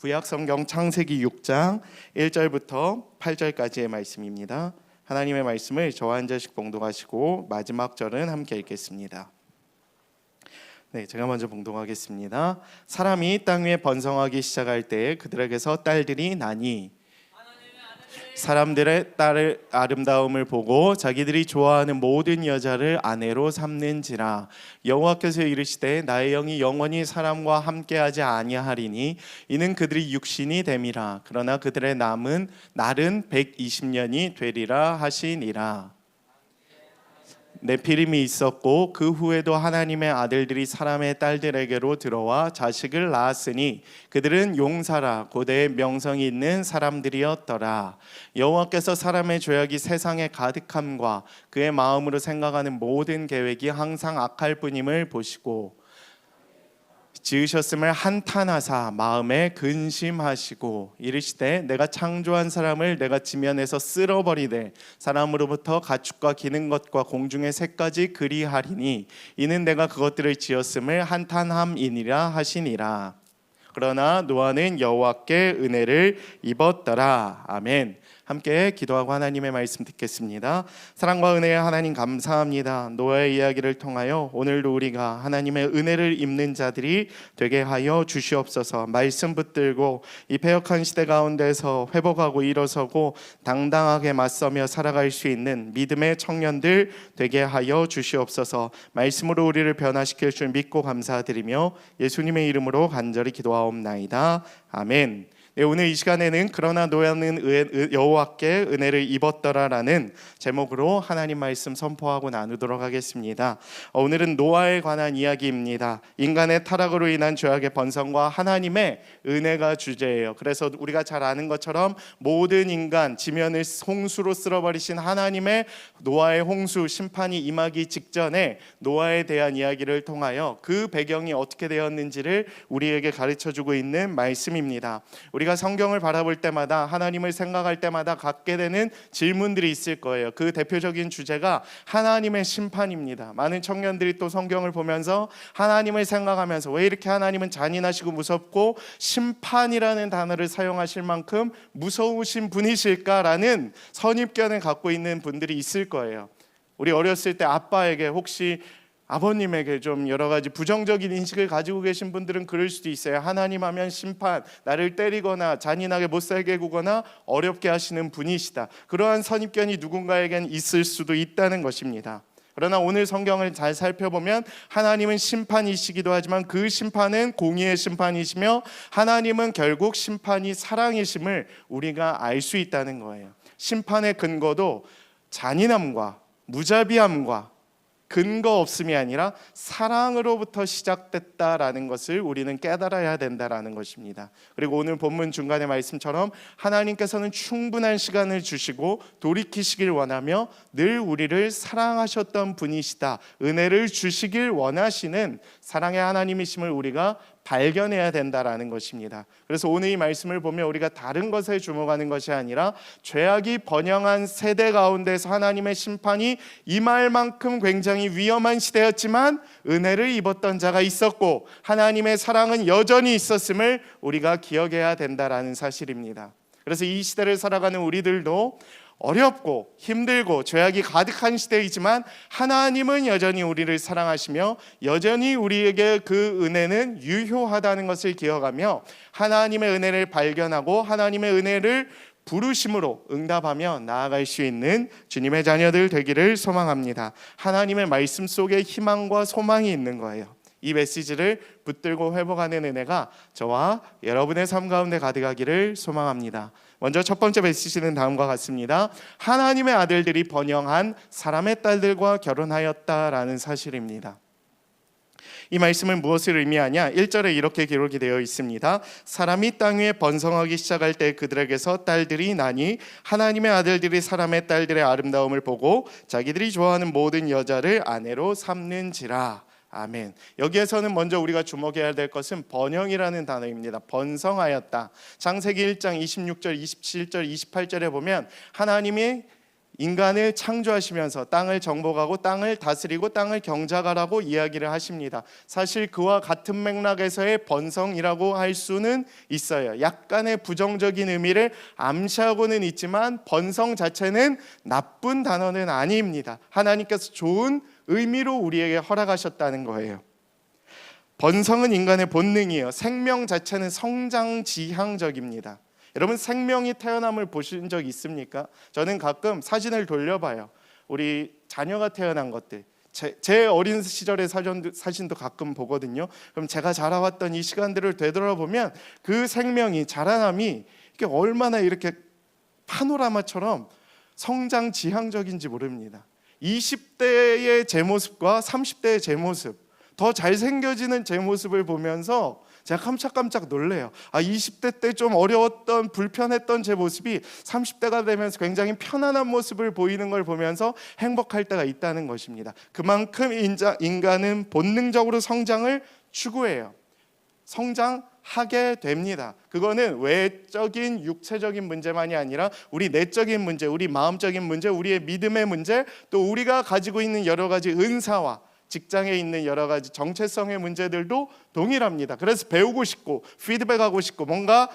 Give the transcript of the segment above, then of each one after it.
구약 성경 창세기 6장 1절부터 8절까지의 말씀입니다. 하나님의 말씀을 저와 한 절씩 봉독하시고 마지막 절은 함께 읽겠습니다. 네, 제가 먼저 봉독하겠습니다. 사람이 땅 위에 번성하기 시작할 때 그들에게서 딸들이 나니 사람들의 딸의 아름다움을 보고 자기들이 좋아하는 모든 여자를 아내로 삼는지라. 여호와께서 이르시되 나의 영이 영원히 사람과 함께하지 아니하리니 이는 그들이 육신이 됨이라. 그러나 그들의 날은 120년이 되리라 하시니라. 네피림이 있었고 그 후에도 하나님의 아들들이 사람의 딸들에게로 들어와 자식을 낳았으니 그들은 용사라 고대의 명성이 있는 사람들이었더라. 여호와께서 사람의 죄악이 세상에 가득함과 그의 마음으로 생각하는 모든 계획이 항상 악할 뿐임을 보시고 지으셨음을 한탄하사 마음에 근심하시고 이르시되 내가 창조한 사람을 내가 지면에서 쓸어버리되 사람으로부터 가축과 기는 것과 공중의 새까지 그리하리니 이는 내가 그것들을 지었음을 한탄함이니라 하시니라. 그러나 노아는 여호와께 은혜를 입었더라. 아멘. 함께 기도하고 하나님의 말씀 듣겠습니다. 사랑과 은혜의 하나님 감사합니다. 노아의 이야기를 통하여 오늘도 우리가 하나님의 은혜를 입는 자들이 되게 하여 주시옵소서. 말씀 붙들고 이 패역한 시대 가운데서 회복하고 일어서고 당당하게 맞서며 살아갈 수 있는 믿음의 청년들 되게 하여 주시옵소서. 말씀으로 우리를 변화시킬 줄 믿고 감사드리며 예수님의 이름으로 간절히 기도하옵나이다. 아멘. 네, 오늘 이 시간에는 그러나 노아는 여호와께 은혜를 입었더라라는 제목으로 하나님 말씀 선포하고 나누도록 하겠습니다. 오늘은 노아에 관한 이야기입니다. 인간의 타락으로 인한 죄악의 번성과 하나님의 은혜가 주제예요. 그래서 우리가 잘 아는 것처럼 모든 인간 지면을 홍수로 쓸어버리신 하나님의 노아의 홍수 심판이 임하기 직전에 노아에 대한 이야기를 통하여 그 배경이 어떻게 되었는지를 우리에게 가르쳐주고 있는 말씀입니다. 우리가 성경을 바라볼 때마다 하나님을 생각할 때마다 갖게 되는 질문들이 있을 거예요. 그 대표적인 주제가 하나님의 심판입니다. 많은 청년들이 또 성경을 보면서 하나님을 생각하면서 왜 이렇게 하나님은 잔인하시고 무섭고 심판이라는 단어를 사용하실 만큼 무서우신 분이실까라는 선입견을 갖고 있는 분들이 있을 거예요. 우리 어렸을 때 아빠에게 혹시 아버님에게 좀 여러 가지 부정적인 인식을 가지고 계신 분들은 그럴 수도 있어요. 하나님 하면 심판, 나를 때리거나 잔인하게 못살게 구거나 어렵게 하시는 분이시다. 그러한 선입견이 누군가에겐 있을 수도 있다는 것입니다. 그러나 오늘 성경을 잘 살펴보면 하나님은 심판이시기도 하지만 그 심판은 공의의 심판이시며 하나님은 결국 심판이 사랑이심을 우리가 알 수 있다는 거예요. 심판의 근거도 잔인함과 무자비함과 근거 없음이 아니라 사랑으로부터 시작됐다라는 것을 우리는 깨달아야 된다라는 것입니다. 그리고 오늘 본문 중간의 말씀처럼 하나님께서는 충분한 시간을 주시고 돌이키시길 원하며 늘 우리를 사랑하셨던 분이시다. 은혜를 주시길 원하시는 사랑의 하나님이심을 우리가 발견해야 된다라는 것입니다. 그래서 오늘 이 말씀을 보면 우리가 다른 것에 주목하는 것이 아니라 죄악이 번영한 세대 가운데서 하나님의 심판이 임할 만큼 굉장히 위험한 시대였지만 은혜를 입었던 자가 있었고 하나님의 사랑은 여전히 있었음을 우리가 기억해야 된다라는 사실입니다. 그래서 이 시대를 살아가는 우리들도 어렵고 힘들고 죄악이 가득한 시대이지만 하나님은 여전히 우리를 사랑하시며 여전히 우리에게 그 은혜는 유효하다는 것을 기억하며 하나님의 은혜를 발견하고 하나님의 은혜를 부르심으로 응답하며 나아갈 수 있는 주님의 자녀들 되기를 소망합니다. 하나님의 말씀 속에 희망과 소망이 있는 거예요. 이 메시지를 붙들고 회복하는 은혜가 저와 여러분의 삶 가운데 가득하기를 소망합니다. 먼저 첫 번째 메시지는 다음과 같습니다. 하나님의 아들들이 번영한 사람의 딸들과 결혼하였다라는 사실입니다. 이 말씀은 무엇을 의미하냐? 1절에 이렇게 기록이 되어 있습니다. 사람이 땅 위에 번성하기 시작할 때 그들에게서 딸들이 나니 하나님의 아들들이 사람의 딸들의 아름다움을 보고 자기들이 좋아하는 모든 여자를 아내로 삼는지라. 아멘. 여기에서는 먼저 우리가 주목해야 될 것은 번영이라는 단어입니다. 번성하였다. 창세기 1장 26절, 27절, 28절에 보면 하나님이 인간을 창조하시면서 땅을 정복하고 땅을 다스리고 땅을 경작하라고 이야기를 하십니다. 사실 그와 같은 맥락에서의 번성이라고 할 수는 있어요. 약간의 부정적인 의미를 암시하고는 있지만 번성 자체는 나쁜 단어는 아닙니다. 하나님께서 좋은 의미로 우리에게 허락하셨다는 거예요. 번성은 인간의 본능이에요. 생명 자체는 성장지향적입니다. 여러분, 생명이 태어남을 보신 적 있습니까? 저는 가끔 사진을 돌려봐요. 우리 자녀가 태어난 것들, 제 어린 시절의 사진도 가끔 보거든요. 그럼 제가 자라왔던 이 시간들을 되돌아보면 그 생명이, 자라남이 이게 얼마나 이렇게 파노라마처럼 성장지향적인지 모릅니다. 20대의 제 모습과 30대의 제 모습, 더 잘생겨지는 제 모습을 보면서 제가 깜짝깜짝 놀래요. 20대 때 좀 어려웠던, 불편했던 제 모습이 30대가 되면서 굉장히 편안한 모습을 보이는 걸 보면서 행복할 때가 있다는 것입니다. 그만큼 인간은 본능적으로 성장을 추구해요. 성장하게 됩니다. 그거는 외적인 육체적인 문제만이 아니라 우리 내적인 문제, 우리 마음적인 문제, 우리의 믿음의 문제, 또 우리가 가지고 있는 여러 가지 은사와 직장에 있는 여러 가지 정체성의 문제들도 동일합니다. 그래서 배우고 싶고 피드백하고 싶고 뭔가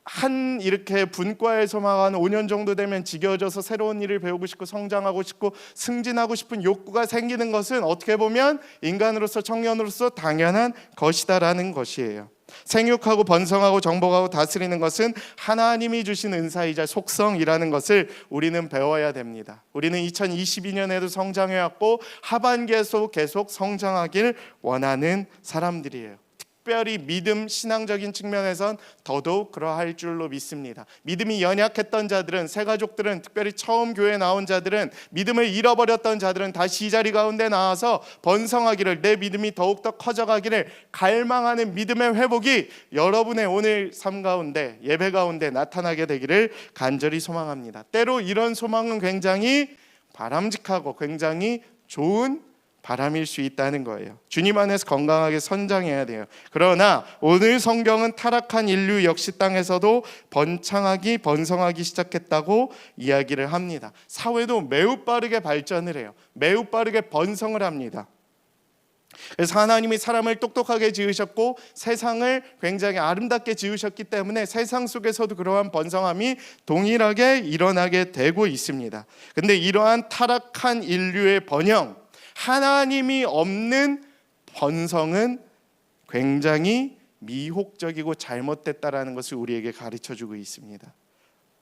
한 이렇게 분과에서만 한 5년 정도 되면 지겨워져서 새로운 일을 배우고 싶고 성장하고 싶고 승진하고 싶은 욕구가 생기는 것은 어떻게 보면 인간으로서, 청년으로서 당연한 것이다라는 것이에요. 생육하고 번성하고 정복하고 다스리는 것은 하나님이 주신 은사이자 속성이라는 것을 우리는 배워야 됩니다. 우리는 2022년에도 성장해왔고 하반기에서 계속 성장하길 원하는 사람들이에요. 특별히 믿음, 신앙적인 측면에선 더더욱 그러할 줄로 믿습니다. 믿음이 연약했던 자들은, 새 가족들은, 특별히 처음 교회에 나온 자들은, 믿음을 잃어버렸던 자들은 다시 이 자리 가운데 나와서 번성하기를, 내 믿음이 더욱더 커져가기를 갈망하는 믿음의 회복이 여러분의 오늘 삶 가운데, 예배 가운데 나타나게 되기를 간절히 소망합니다. 때로 이런 소망은 굉장히 바람직하고 굉장히 좋은 바람일 수 있다는 거예요. 주님 안에서 건강하게 선장해야 돼요. 그러나 오늘 성경은 타락한 인류 역시 땅에서도 번성하기 시작했다고 이야기를 합니다. 사회도 매우 빠르게 발전을 해요. 매우 빠르게 번성을 합니다. 그래서 하나님이 사람을 똑똑하게 지으셨고 세상을 굉장히 아름답게 지으셨기 때문에 세상 속에서도 그러한 번성함이 동일하게 일어나게 되고 있습니다. 근데 이러한 타락한 인류의 번영, 하나님이 없는 번성은 굉장히 미혹적이고 잘못됐다라는 것을 우리에게 가르쳐주고 있습니다.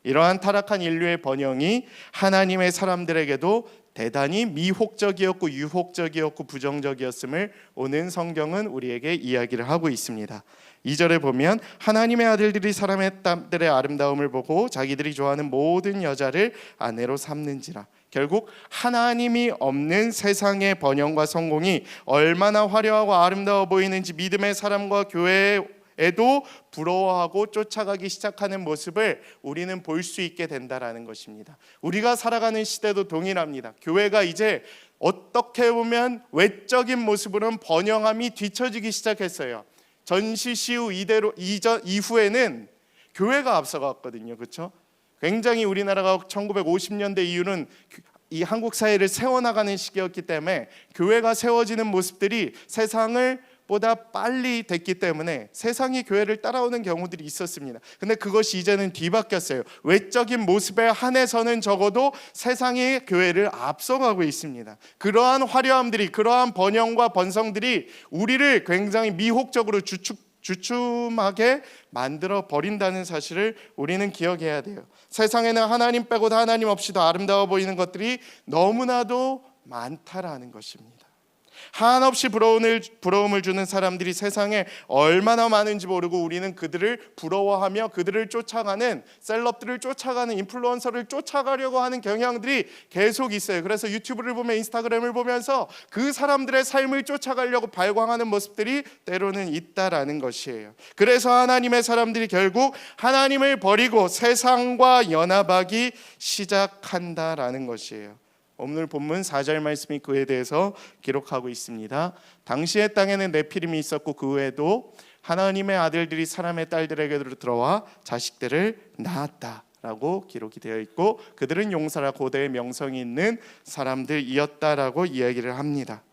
이러한 타락한 인류의 번영이 하나님의 사람들에게도 대단히 미혹적이었고 유혹적이었고 부정적이었음을 오늘 성경은 우리에게 이야기를 하고 있습니다. 2절에 보면 하나님의 아들들이 사람의 딸들의 아름다움을 보고 자기들이 좋아하는 모든 여자를 아내로 삼는지라. 결국 하나님이 없는 세상의 번영과 성공이 얼마나 화려하고 아름다워 보이는지 믿음의 사람과 교회에도 부러워하고 쫓아가기 시작하는 모습을 우리는 볼 수 있게 된다라는 것입니다. 우리가 살아가는 시대도 동일합니다. 교회가 이제 어떻게 보면 외적인 모습으로는 번영함이 뒤처지기 시작했어요. 전시시후 이후에는 교회가 앞서갔거든요. 그렇죠? 굉장히 우리나라가 1950년대 이후는 이 한국 사회를 세워나가는 시기였기 때문에 교회가 세워지는 모습들이 세상을 보다 빨리 됐기 때문에 세상이 교회를 따라오는 경우들이 있었습니다. 근데 그것이 이제는 뒤바뀌었어요. 외적인 모습에 한해서는 적어도 세상이 교회를 앞서가고 있습니다. 그러한 화려함들이, 그러한 번영과 번성들이 우리를 굉장히 미혹적으로 주춤하게 만들어 버린다는 사실을 우리는 기억해야 돼요. 세상에는 하나님 빼고도 하나님 없이도 아름다워 보이는 것들이 너무나도 많다라는 것입니다. 한없이 부러움을 주는 사람들이 세상에 얼마나 많은지 모르고 우리는 그들을 부러워하며 그들을 쫓아가는, 셀럽들을 쫓아가는, 인플루언서를 쫓아가려고 하는 경향들이 계속 있어요. 그래서 유튜브를 보면, 인스타그램을 보면서 그 사람들의 삶을 쫓아가려고 발광하는 모습들이 때로는 있다라는 것이에요. 그래서 하나님의 사람들이 결국 하나님을 버리고 세상과 연합하기 시작한다라는 것이에요. 오늘 본문 4절 말씀이 그에 대해서 기록하고 있습니다. 당시의 땅에는 네피림이 있었고 그 후에도 하나님의 아들들이 사람의 딸들에게로 들어와 자식들을 낳았다 라고 기록이 되어 있고 그들은 용사라 고대의 명성이 있는 사람들이었다라고 이야기를 합니다.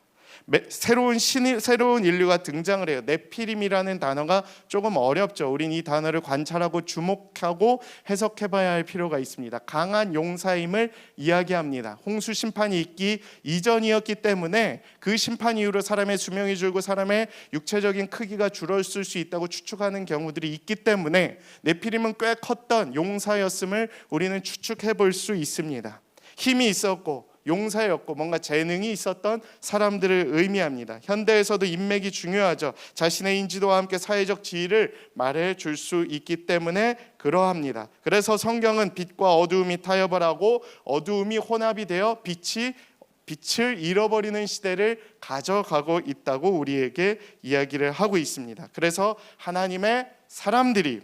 새로운 인류가 등장을 해요. 네피림이라는 단어가 조금 어렵죠. 우린 이 단어를 관찰하고 주목하고 해석해봐야 할 필요가 있습니다. 강한 용사임을 이야기합니다. 홍수 심판이 있기 이전이었기 때문에 그 심판 이후로 사람의 수명이 줄고 사람의 육체적인 크기가 줄었을 수 있다고 추측하는 경우들이 있기 때문에 네피림은 꽤 컸던 용사였음을 우리는 추측해 볼 수 있습니다. 힘이 있었고 용사였고 뭔가 재능이 있었던 사람들을 의미합니다. 현대에서도 인맥이 중요하죠. 자신의 인지도와 함께 사회적 지위를 말해줄 수 있기 때문에 그러합니다. 그래서 성경은 빛과 어두움이 타협을 하고 어두움이 혼합이 되어 빛을 잃어버리는 시대를 가져가고 있다고 우리에게 이야기를 하고 있습니다. 그래서 하나님의 사람들이,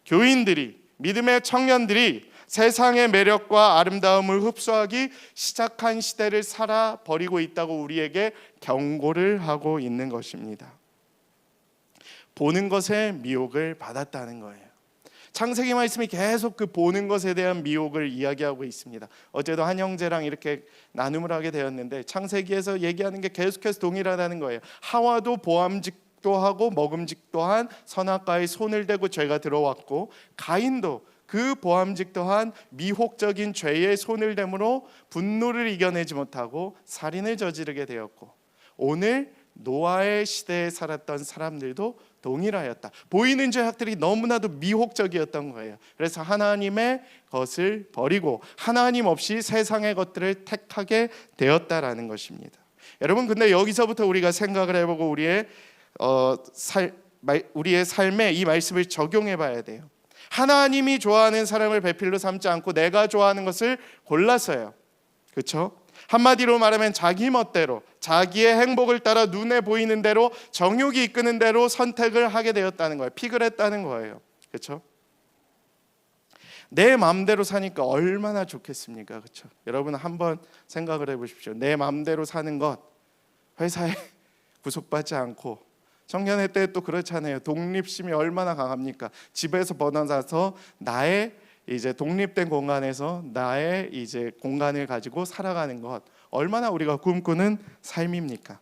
교인들이, 믿음의 청년들이 세상의 매력과 아름다움을 흡수하기 시작한 시대를 살아버리고 있다고 우리에게 경고를 하고 있는 것입니다. 보는 것에 미혹을 받았다는 거예요. 창세기 말씀이 계속 그 보는 것에 대한 미혹을 이야기하고 있습니다. 어제도 한 형제랑 이렇게 나눔을 하게 되었는데 창세기에서 얘기하는 게 계속해서 동일하다는 거예요. 하와도 보암직도 하고 먹음직도 한 선악과에 손을 대고 죄가 들어왔고 가인도 그 보암직 또한 미혹적인 죄의 손을 댐으로 분노를 이겨내지 못하고 살인을 저지르게 되었고 오늘 노아의 시대에 살았던 사람들도 동일하였다. 보이는 죄악들이 너무나도 미혹적이었던 거예요. 그래서 하나님의 것을 버리고 하나님 없이 세상의 것들을 택하게 되었다라는 것입니다. 여러분 근데 여기서부터 우리가 생각을 해보고 우리의 삶에 이 말씀을 적용해 봐야 돼요. 하나님이 좋아하는 사람을 배필로 삼지 않고 내가 좋아하는 것을 골랐어요. 그렇죠? 한마디로 말하면 자기 멋대로 자기의 행복을 따라 눈에 보이는 대로 정욕이 이끄는 대로 선택을 하게 되었다는 거예요. 픽을 했다는 거예요. 그렇죠? 내 마음대로 사니까 얼마나 좋겠습니까? 그렇죠? 여러분 한번 생각을 해보십시오. 내 마음대로 사는 것 회사에 구속받지 않고 청년회 때 또 그렇잖아요. 독립심이 얼마나 강합니까? 집에서 벗어나서 나의 이제 독립된 공간에서 나의 이제 공간을 가지고 살아가는 것 얼마나 우리가 꿈꾸는 삶입니까?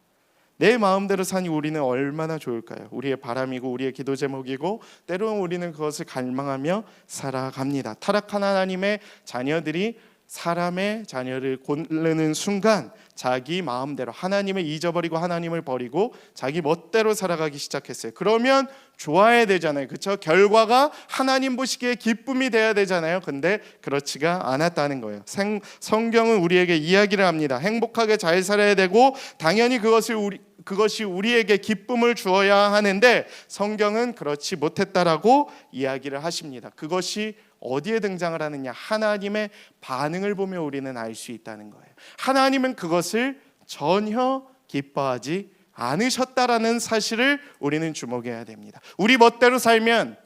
내 마음대로 사니 우리는 얼마나 좋을까요? 우리의 바람이고 우리의 기도 제목이고 때로는 우리는 그것을 갈망하며 살아갑니다. 타락한 하나님의 자녀들이 사람의 자녀를 고르는 순간 자기 마음대로 하나님을 잊어버리고 하나님을 버리고 자기 멋대로 살아가기 시작했어요. 그러면 좋아야 되잖아요. 그렇죠? 결과가 하나님 보시기에 기쁨이 돼야 되잖아요. 근데 그렇지가 않았다는 거예요. 성경은 우리에게 이야기를 합니다. 행복하게 잘 살아야 되고 당연히 그것이 우리에게 기쁨을 주어야 하는데 성경은 그렇지 못했다라고 이야기를 하십니다. 그것이 어디에 등장을 하느냐? 하나님의 반응을 보며 우리는 알 수 있다는 거예요. 하나님은 그것을 전혀 기뻐하지 않으셨다라는 사실을 우리는 주목해야 됩니다. 우리 멋대로 살면,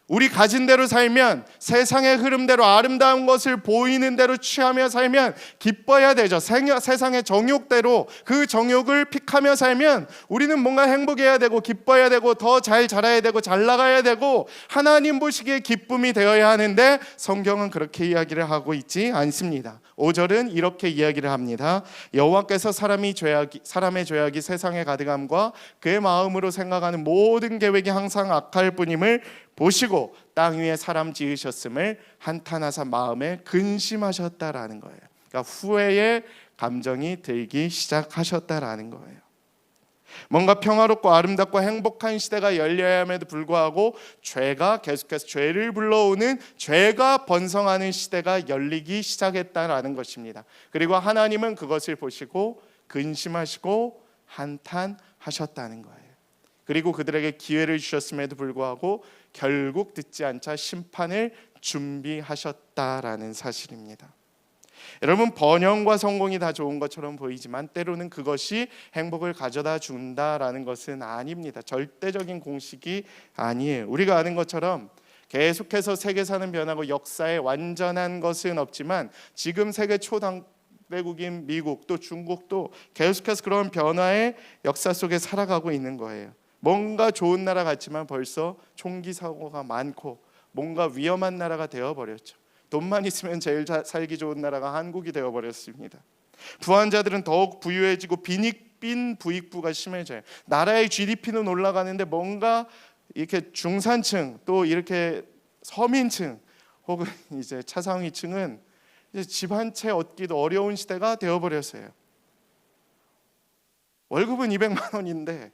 우리 가진 대로 살면, 세상의 흐름대로 아름다운 것을 보이는 대로 취하며 살면 기뻐야 되죠. 세상의 정욕대로 그 정욕을 픽하며 살면 우리는 뭔가 행복해야 되고 기뻐야 되고 더 잘 자라야 되고 잘 나가야 되고 하나님 보시기에 기쁨이 되어야 하는데 성경은 그렇게 이야기를 하고 있지 않습니다. 5절은 이렇게 이야기를 합니다. 여호와께서 사람의 죄악이 세상에 가득함과 그의 마음으로 생각하는 모든 계획이 항상 악할 뿐임을 보시고 땅 위에 사람 지으셨음을 한탄하사 마음에 근심하셨다라는 거예요. 그러니까 후회의 감정이 들기 시작하셨다라는 거예요. 뭔가 평화롭고 아름답고 행복한 시대가 열려야 함에도 불구하고 죄가 계속해서 죄를 불러오는 죄가 번성하는 시대가 열리기 시작했다라는 것입니다. 그리고 하나님은 그것을 보시고 근심하시고 한탄하셨다는 거예요. 그리고 그들에게 기회를 주셨음에도 불구하고 결국 듣지 않자 심판을 준비하셨다라는 사실입니다. 여러분 번영과 성공이 다 좋은 것처럼 보이지만 때로는 그것이 행복을 가져다 준다라는 것은 아닙니다. 절대적인 공식이 아니에요. 우리가 아는 것처럼 계속해서 세계사는 변하고 역사에 완전한 것은 없지만 지금 세계 초당대국인 미국 또 중국도 계속해서 그런 변화의 역사 속에 살아가고 있는 거예요. 뭔가 좋은 나라 같지만 벌써 총기 사고가 많고 뭔가 위험한 나라가 되어버렸죠. 돈만 있으면 제일 살기 좋은 나라가 한국이 되어버렸습니다. 부한자들은 더욱 부유해지고 빈 부익부가 심해져요. 나라의 GDP는 올라가는데 뭔가 이렇게 중산층 또 이렇게 서민층 혹은 이제 차상위층은 이제 집 한 채 얻기도 어려운 시대가 되어버렸어요. 월급은 200만 원인데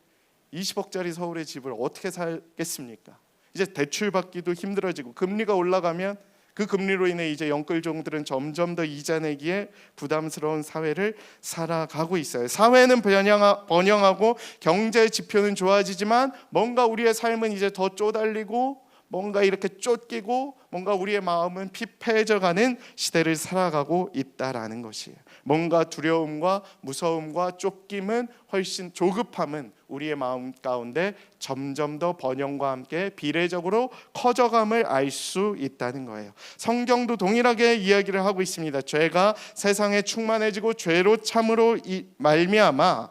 20억짜리 서울의 집을 어떻게 살겠습니까? 이제 대출 받기도 힘들어지고 금리가 올라가면 그 금리로 인해 이제 영끌종들은 점점 더 이자 내기에 부담스러운 사회를 살아가고 있어요. 사회는 번영하고 경제 지표는 좋아지지만 뭔가 우리의 삶은 이제 더 쪼달리고 뭔가 이렇게 쫓기고 뭔가 우리의 마음은 피폐해져가는 시대를 살아가고 있다라는 것이에요. 뭔가 두려움과 무서움과 쫓김은 훨씬 조급함은 우리의 마음 가운데 점점 더 번영과 함께 비례적으로 커져감을 알 수 있다는 거예요. 성경도 동일하게 이야기를 하고 있습니다. 죄가 세상에 충만해지고 죄로 참으로 말미암아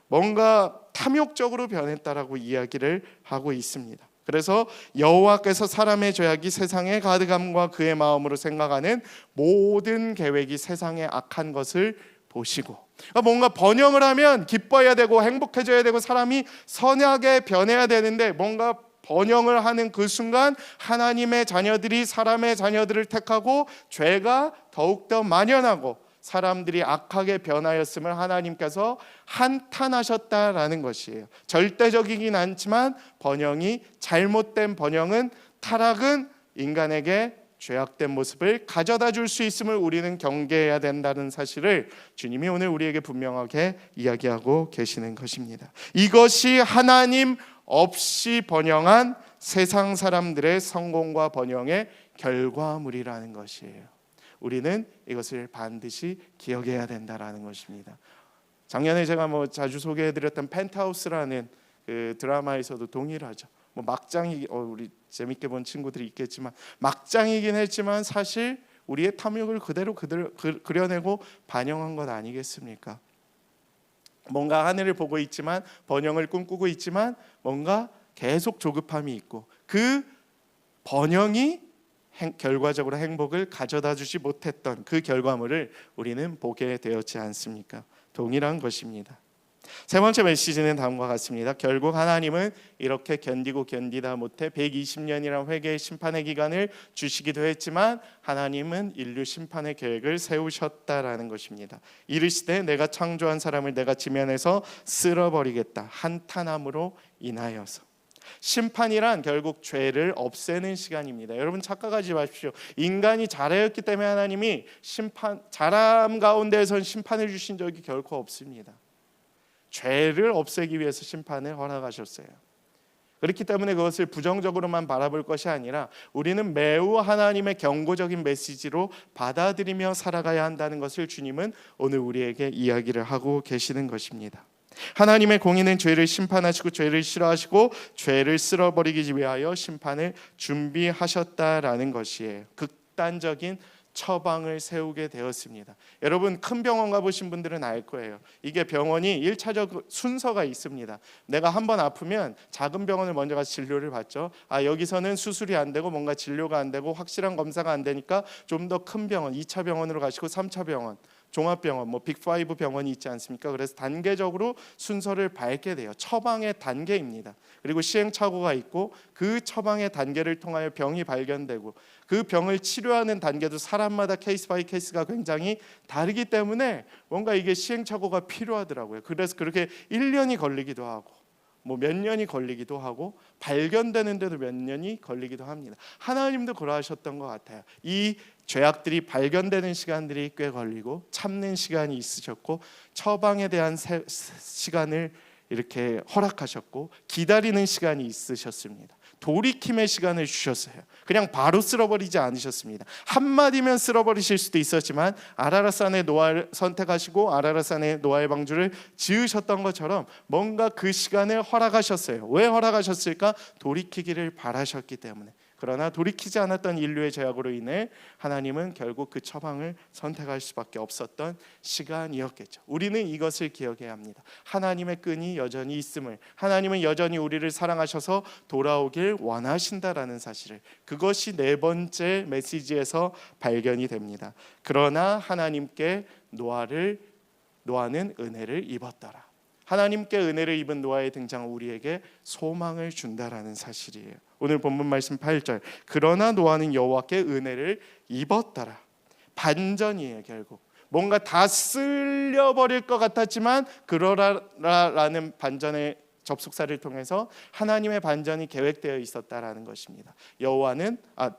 뭔가 탐욕적으로 변했다라고 이야기를 하고 있습니다. 그래서 여호와께서 사람의 죄악이 세상의 가득함과 그의 마음으로 생각하는 모든 계획이 세상의 악한 것을 보시고, 뭔가 번영을 하면 기뻐해야 되고 행복해져야 되고 사람이 선하게 변해야 되는데 뭔가 번영을 하는 그 순간 하나님의 자녀들이 사람의 자녀들을 택하고 죄가 더욱더 만연하고 사람들이 악하게 변하였음을 하나님께서 한탄하셨다라는 것이에요. 절대적이긴 않지만 번영이 잘못된 번영은 타락은 인간에게 죄악된 모습을 가져다 줄 수 있음을 우리는 경계해야 된다는 사실을 주님이 오늘 우리에게 분명하게 이야기하고 계시는 것입니다. 이것이 하나님 없이 번영한 세상 사람들의 성공과 번영의 결과물이라는 것이에요. 우리는 이것을 반드시 기억해야 된다라는 것입니다. 작년에 제가 자주 소개해드렸던 펜트하우스라는 그 드라마에서도 동일하죠. 막장이 우리 재밌게 본 친구들이 있겠지만 막장이긴 했지만 사실 우리의 탐욕을 그대로 그려내고 반영한 것 아니겠습니까? 뭔가 하늘을 보고 있지만 번영을 꿈꾸고 있지만 뭔가 계속 조급함이 있고 그 번영이 결과적으로 행복을 가져다 주지 못했던 그 결과물을 우리는 보게 되었지 않습니까? 동일한 것입니다. 세 번째 메시지는 다음과 같습니다. 결국 하나님은 이렇게 견디다 못해 120년이라는 회개의 심판의 기간을 주시기도 했지만 하나님은 인류 심판의 계획을 세우셨다라는 것입니다. 이르시되 내가 창조한 사람을 내가 지면에서 쓸어버리겠다. 한탄함으로 인하여서. 심판이란 결국 죄를 없애는 시간입니다. 여러분 착각하지 마십시오. 인간이 잘하였기 때문에 하나님이 잘함 가운데에선 심판을 주신 적이 결코 없습니다. 죄를 없애기 위해서 심판을 허락하셨어요. 그렇기 때문에 그것을 부정적으로만 바라볼 것이 아니라 우리는 매우 하나님의 경고적인 메시지로 받아들이며 살아가야 한다는 것을 주님은 오늘 우리에게 이야기를 하고 계시는 것입니다. 하나님의 공의는 죄를 심판하시고 죄를 싫어하시고 죄를 쓸어버리기 위하여 심판을 준비하셨다라는 것이에요. 극단적인 처방을 세우게 되었습니다. 여러분 큰 병원 가보신 분들은 알 거예요. 이게 병원이 1차적 순서가 있습니다. 내가 한번 아프면 작은 병원을 먼저 가서 진료를 받죠. 여기서는 수술이 안 되고 뭔가 진료가 안 되고 확실한 검사가 안 되니까 좀 더 큰 병원 2차 병원으로 가시고 3차 병원 종합병원 빅5 병원이 있지 않습니까? 그래서 단계적으로 순서를 밟게 돼요. 처방의 단계입니다. 그리고 시행착오가 있고 그 처방의 단계를 통하여 병이 발견되고 그 병을 치료하는 단계도 사람마다 케이스 바이 케이스가 굉장히 다르기 때문에 뭔가 이게 시행착오가 필요하더라고요. 그래서 그렇게 1년이 걸리기도 하고 몇 년이 걸리기도 하고 발견되는데도 몇 년이 걸리기도 합니다. 하나님도 그러하셨던 것 같아요. 이 죄악들이 발견되는 시간들이 꽤 걸리고 참는 시간이 있으셨고 처방에 대한 시간을 이렇게 허락하셨고 기다리는 시간이 있으셨습니다. 돌이킴의 시간을 주셨어요. 그냥 바로 쓸어버리지 않으셨습니다. 한마디면 쓸어버리실 수도 있었지만 아라라산의 노아를 선택하시고 아라라산의 노아의 방주를 지으셨던 것처럼 뭔가 그 시간을 허락하셨어요. 왜 허락하셨을까? 돌이키기를 바라셨기 때문에. 그러나 돌이키지 않았던 인류의 죄악으로 인해 하나님은 결국 그 처방을 선택할 수밖에 없었던 시간이었겠죠. 우리는 이것을 기억해야 합니다. 하나님의 끈이 여전히 있음을, 하나님은 여전히 우리를 사랑하셔서 돌아오길 원하신다라는 사실을, 그것이 네 번째 메시지에서 발견이 됩니다. 그러나 하나님께 노아는 은혜를 입었더라. 하나님께 은혜를 입은 노아의 등장은 우리에게 소망을 준다라는 사실이에요. 오늘 본문 말씀 8절, 그러나 노아는 여호와께 은혜를 입었더라. 반전이에요. 결국 뭔가 다 쓸려버릴 것 같았지만 그러라라는 반전의 접속사를 통해서 하나님의 반전이 계획되어 있었다라는 것입니다.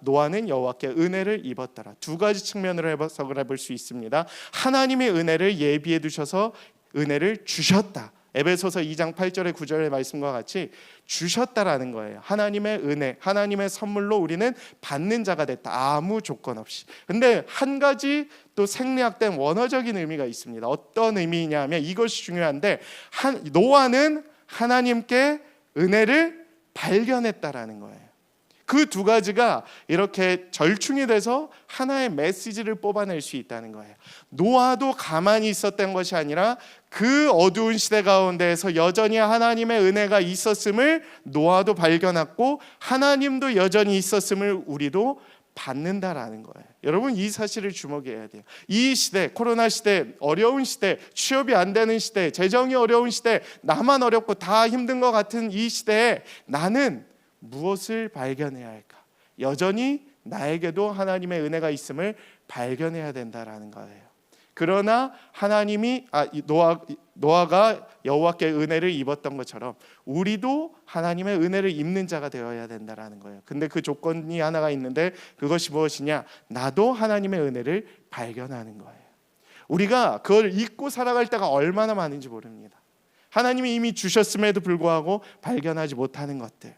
노아는 여호와께 은혜를 입었더라. 두 가지 측면으로 해석을 해볼 수 있습니다. 하나님의 은혜를 예비해 두셔서 은혜를 주셨다. 에베소서 2장 8절의 9절의 말씀과 같이 주셨다라는 거예요. 하나님의 은혜, 하나님의 선물로 우리는 받는 자가 됐다. 아무 조건 없이. 근데 한 가지 또 생략된 원어적인 의미가 있습니다. 어떤 의미냐면 이것이 중요한데, 노아는 하나님께 은혜를 발견했다라는 거예요. 그 두 가지가 이렇게 절충이 돼서 하나의 메시지를 뽑아낼 수 있다는 거예요. 노아도 가만히 있었던 것이 아니라 그 어두운 시대 가운데에서 여전히 하나님의 은혜가 있었음을 노아도 발견했고, 하나님도 여전히 있었음을 우리도 받는다라는 거예요. 여러분, 이 사실을 주목해야 돼요. 이 시대, 코로나 시대, 어려운 시대, 취업이 안 되는 시대, 재정이 어려운 시대, 나만 어렵고 다 힘든 것 같은 이 시대에 나는 무엇을 발견해야 할까? 여전히 나에게도 하나님의 은혜가 있음을 발견해야 된다라는 거예요. 그러나 노아가 여호와께 은혜를 입었던 것처럼 우리도 하나님의 은혜를 입는 자가 되어야 된다라는 거예요. 근데 그 조건이 하나가 있는데, 그것이 무엇이냐? 나도 하나님의 은혜를 발견하는 거예요. 우리가 그걸 잊고 살아갈 때가 얼마나 많은지 모릅니다. 하나님이 이미 주셨음에도 불구하고 발견하지 못하는 것들,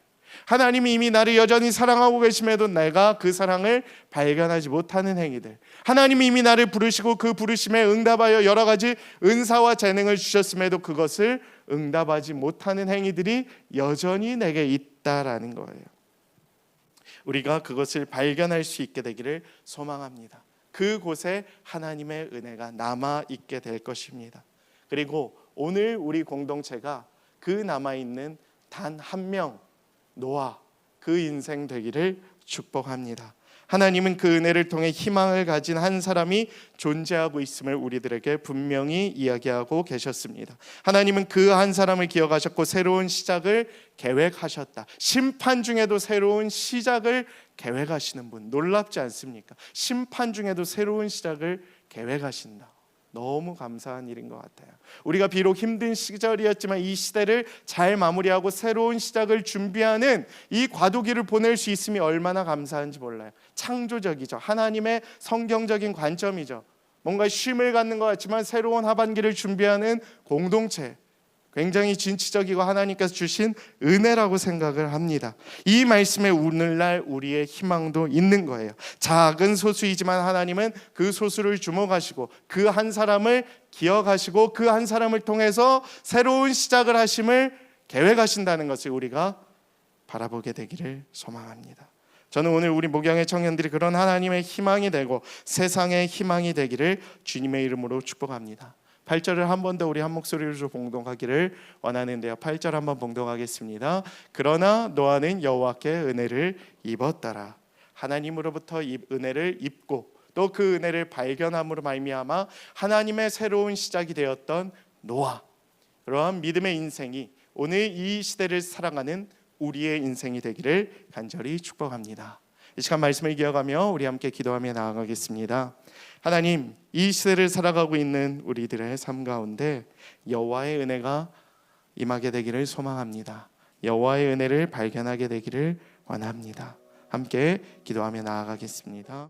하나님이 이미 나를 여전히 사랑하고 계심에도 내가 그 사랑을 발견하지 못하는 행위들, 하나님이 이미 나를 부르시고 그 부르심에 응답하여 여러 가지 은사와 재능을 주셨음에도 그것을 응답하지 못하는 행위들이 여전히 내게 있다라는 거예요. 우리가 그것을 발견할 수 있게 되기를 소망합니다. 그곳에 하나님의 은혜가 남아 있게 될 것입니다. 그리고 오늘 우리 공동체가 그 남아있는 단 한 명, 노아, 그 인생 되기를 축복합니다. 하나님은 그 은혜를 통해 희망을 가진 한 사람이 존재하고 있음을 우리들에게 분명히 이야기하고 계셨습니다. 하나님은 그 한 사람을 기억하셨고 새로운 시작을 계획하셨다. 심판 중에도 새로운 시작을 계획하시는 분, 놀랍지 않습니까? 심판 중에도 새로운 시작을 계획하신다. 너무 감사한 일인 것 같아요. 우리가 비록 힘든 시절이었지만 이 시대를 잘 마무리하고 새로운 시작을 준비하는 이 과도기를 보낼 수 있음이 얼마나 감사한지 몰라요. 창조적이죠. 하나님의 성경적인 관점이죠. 뭔가 쉼을 갖는 것 같지만 새로운 하반기를 준비하는 공동체, 굉장히 진취적이고 하나님께서 주신 은혜라고 생각을 합니다. 이 말씀에 오늘날 우리의 희망도 있는 거예요. 작은 소수이지만 하나님은 그 소수를 주목하시고 그 한 사람을 기억하시고 그 한 사람을 통해서 새로운 시작을 하심을 계획하신다는 것을 우리가 바라보게 되기를 소망합니다. 저는 오늘 우리 목양의 청년들이 그런 하나님의 희망이 되고 세상의 희망이 되기를 주님의 이름으로 축복합니다. 8절을 한 번 더 우리 한 목소리로 봉독하기를 원하는데요. 8절 한번 봉독하겠습니다. 그러나 노아는 여호와께 은혜를 입었더라. 하나님으로부터 은혜를 입고 또 그 은혜를 발견함으로 말미암아 하나님의 새로운 시작이 되었던 노아, 그러한 믿음의 인생이 오늘 이 시대를 살아가는 우리의 인생이 되기를 간절히 축복합니다. 이 시간 말씀을 기억하며 우리 함께 기도하며 나아가겠습니다. 하나님, 이 시대를 살아가고 있는 우리들의 삶 가운데 여호와의 은혜가 임하게 되기를 소망합니다. 여호와의 은혜를 발견하게 되기를 원합니다. 함께 기도하며 나아가겠습니다.